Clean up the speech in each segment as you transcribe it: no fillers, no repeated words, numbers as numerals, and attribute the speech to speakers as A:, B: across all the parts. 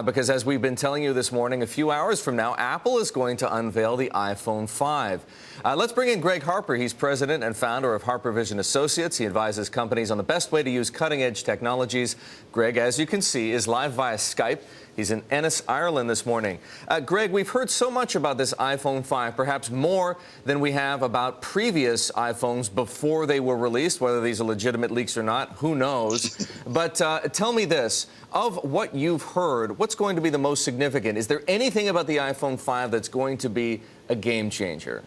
A: Because as we've been telling you this morning, a few hours from now, Apple is going to unveil the iPhone 5. Let's bring in Greg Harper. He's president and founder of Harper Vision Associates. He advises companies on the best way to use cutting-edge technologies. Greg, as you can see, is live via Skype. He's in Ennis, Ireland this morning. Greg, we've heard so much about this iPhone 5, perhaps more than we have about previous iPhones before they were released. Whether these are legitimate leaks or not, who knows? But tell me this. Of what you've heard, what's going to be the most significant? Is there anything about the iPhone 5 that's going to be a game changer?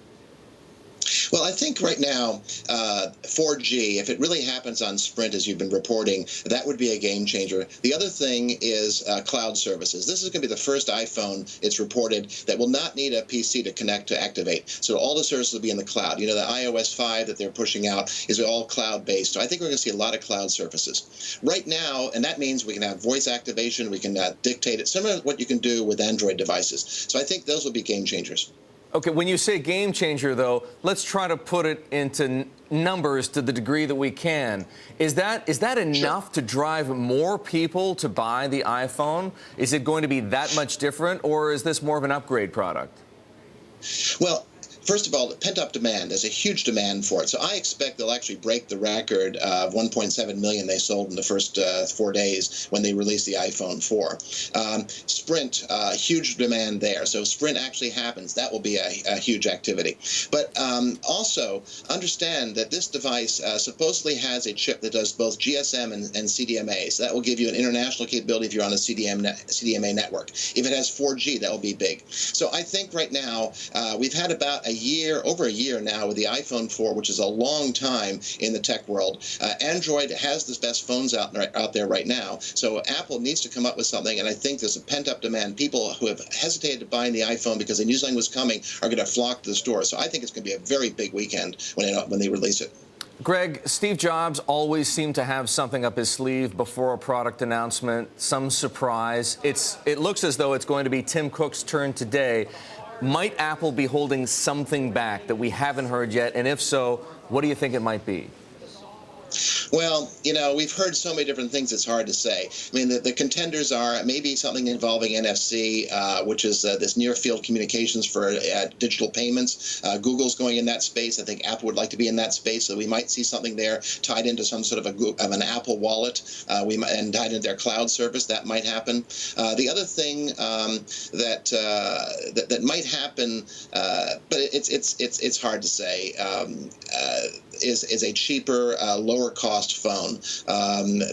B: Well, I think right now, 4G, if it really happens on Sprint, as you've been reporting, that would be a game changer. The other thing is cloud services. This is going to be the first iPhone, it's reported, that will not need a PC to connect to activate. So all the services will be in the cloud. You know, the iOS 5 that they're pushing out is all cloud-based. So I think we're going to see a lot of cloud services. Right now, and that means we can have voice activation, we can dictate it, similar to what you can do with Android devices. So I think those will be game changers.
A: Okay, when you say game changer, though, let's try to put it into numbers to the degree that we can. Is that enough to drive more people to buy the iPhone? Is it going to be that much different, or is this more of an upgrade product?
B: Well, first of all, the pent-up demand, there's a huge demand for it. So I expect they'll actually break the record of 1.7 million they sold in the first 4 days when they released the iPhone 4. Sprint, huge demand there. So Sprint actually happens. That will be a huge activity. But also understand that this device supposedly has a chip that does both GSM and CDMA. So that will give you an international capability if you're on a CDMA network. If it has 4G, that will be big. So I think right now we've had about over a year now with the iPhone 4, which is a long time in the tech world. Android has the best phones out there right now. So Apple needs to come up with something, and I think there's a pent-up demand. People who have hesitated to buy the iPhone because they knew something was coming are going to flock to the store. So I think it's going to be a very big weekend when they release it.
A: Greg, Steve Jobs always seemed to have something up his sleeve before a product announcement, some surprise. It looks as though it's going to be Tim Cook's turn today. Might Apple be holding something back that we haven't heard yet? And if so, what do you think it might be?
B: Well, you know, we've heard so many different things, it's hard to say. I mean, the contenders are maybe something involving NFC, which is this near-field communications for digital payments. Google's going in that space. I think Apple would like to be in that space, so we might see something there tied into some sort of an Apple wallet and tied into their cloud service. That might happen. The other thing that might happen, but it's hard to say, is a cheaper, lower-cost phone.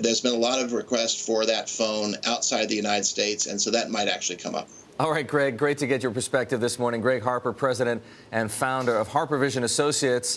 B: There's been a lot of requests for that phone outside the United States, and so that might actually come up.
A: All right, Greg, great to get your perspective this morning. Greg Harper, president and founder of Harper Vision Associates.